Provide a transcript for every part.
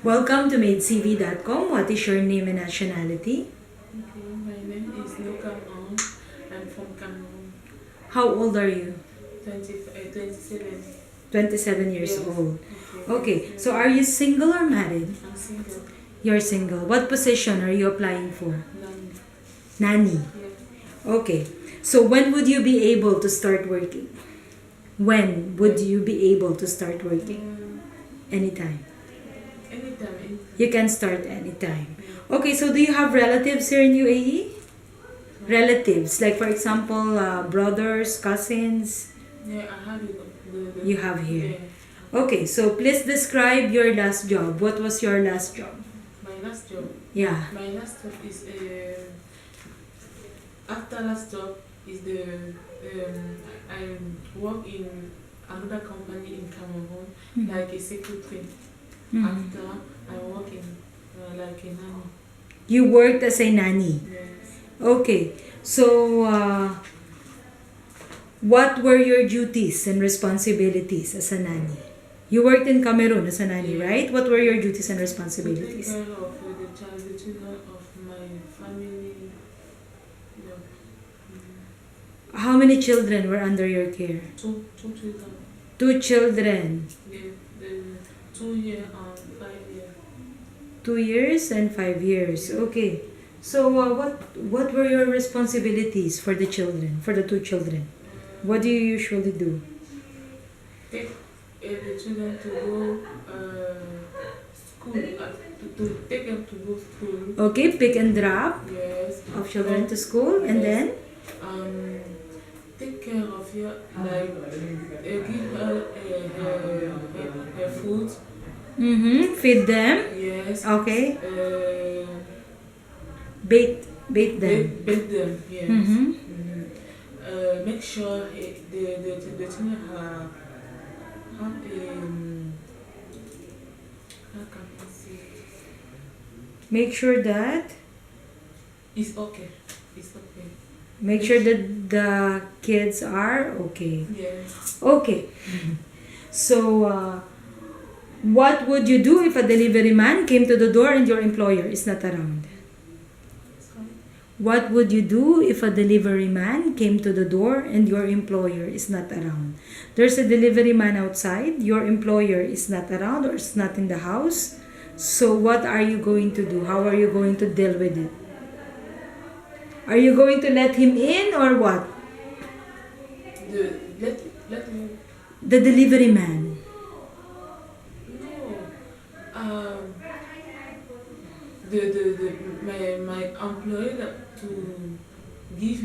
Welcome to MaidCV.com. What is your name and nationality? Okay, my name is Ange. I'm from Cameroon. How old are you? 27. 27 years Yes. old. Okay. Okay, so are you single or married? I'm single. You're single. What position are you applying for? None. Nanny. Yeah. Okay, so when would you be able to start working? When would you be able to start working? Anytime. Anytime. You can start anytime. Okay, so do you have relatives here in UAE? Relatives, like for example, brothers, cousins, Yeah, I have it. you have here. Yeah. Okay, so please describe your last job. What was your last job? My last job. Yeah. My last job is after last job is I work in another company in Cameroon like a secretary. Mhm. After I work in like a nanny. You worked as a nanny. Yes. Okay, so what were your duties and responsibilities as a nanny? You worked in Cameroon as a nanny, Yeah. right? What were your duties and To take responsibilities? care of the children of my family. You know, How many children were under your care? two children. 2 children. The 2 year and 5 year. 2 years and 5 years. Okay. So what were your responsibilities for the children, for the 2 children? What do you usually do? Take the children to go school. To take them to go school. Okay, pick and drop Yes. of children to school, and Yes. then Take care of her, like give her her food. feed them. Yes. Okay, Uh, bait them. Bake them. Yes. Mhm. Make sure the children have how can I say? Make sure that It's okay. It's okay. make sure that the kids are okay. Yes. Okay. So what would you do if a delivery man came to the door and your employer is not around? What would you do if a delivery man came to the door and your employer is not around? There's a delivery man outside, your employer is not around or is not in the house. So what are you going to do? How are you going to deal with it? Are you going to let him in or what? Let me. The delivery man. No. My employer to give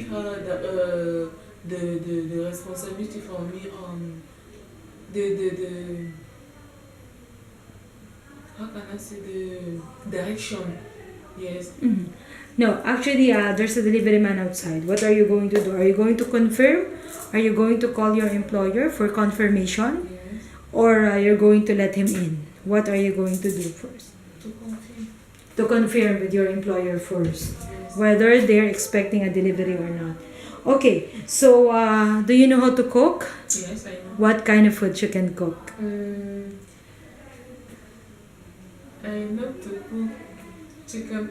her the responsibility for me on the how can I say the direction. Yes. Mhm. No, actually, there's a delivery man outside. What are you going to do? Are you going to confirm? Are you going to call your employer for confirmation? Yes. Or you're going to let him in? What are you going to do first? To confirm. To confirm with your employer first Yes. whether they're expecting a delivery or not. Okay, so do you know how to cook? Yes, I know. What kind of food you can cook? I know to cook chicken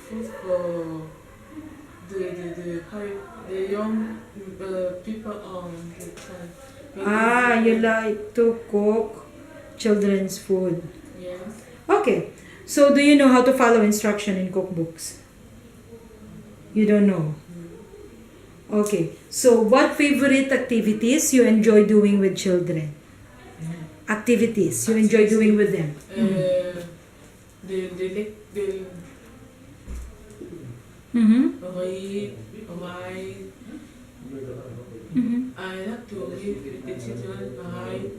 food for the young people on the time. You like to cook children's food. Yes. Okay, so do you know how to follow instruction in cookbooks? You don't know? Okay, so what favorite activities you enjoy doing with children? Activities you enjoy doing with them? The read, write. I like to read with the children, write.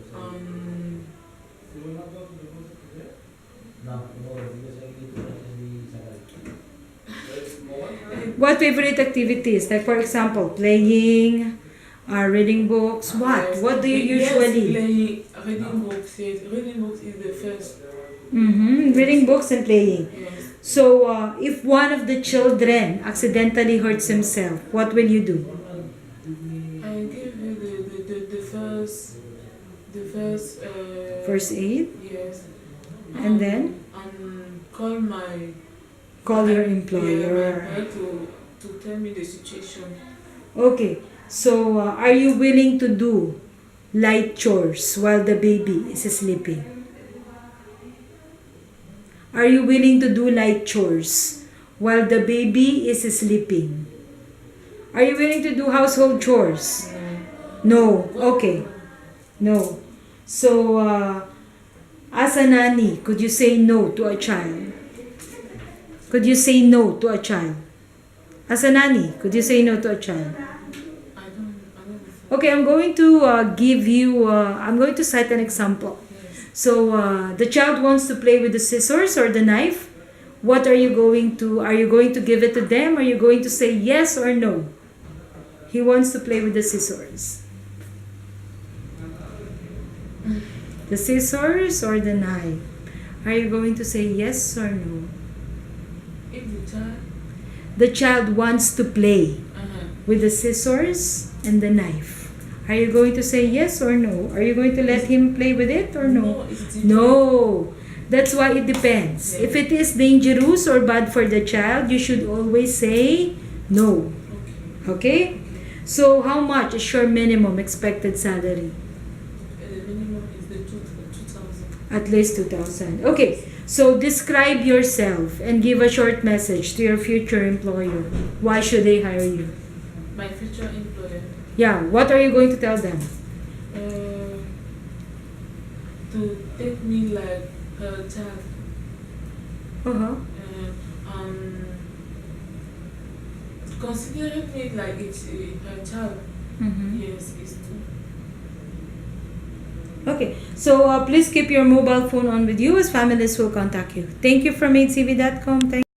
What favorite activities? Like for example, playing, reading books. What? What do you usually? Yes, reading books. Yes, reading books is the first. Reading books and playing. Yes. So, if one of the children accidentally hurts himself, what will you do? I give you the first First aid. Yes. And then? And Call your Yeah, my employer. employer to tell me the situation. Okay. So, are you willing to do light chores while the baby is sleeping? Are you willing to do light chores while the baby is sleeping? Are you willing to do household chores? No. Okay. No. So, as a nanny, could you say no to a child? Could you say no to a child? As a nanny, could you say no to a child? I don't Okay, I'm going to I'm going to cite an example. Yes. So, the child wants to play with the scissors or the knife. What are you going to give it to them? Are you going to say yes or no? He wants to play with the scissors. The scissors or the knife? Are you going to say yes or no? If the child. The child wants to play Uh-huh. with the scissors and the knife. Are you going to say yes or no? Are you going to let him play with it or no? It's different. No. That's why it depends. Yeah. If it is dangerous or bad for the child, you should always say no. Okay. Okay? So, how much is your minimum expected salary? The minimum is the 2,000. At least 2,000. Okay. So, describe yourself and give a short message to your future employer. Why should they hire you? My future employer. Yeah. What are you going to tell them? To take me like her child. Uh-huh. Considering me like it's her child. Mm-hmm. Yes, it's true. Okay, so please keep your mobile phone on with you as families will contact you. Thank you from MaidCV.com. Thank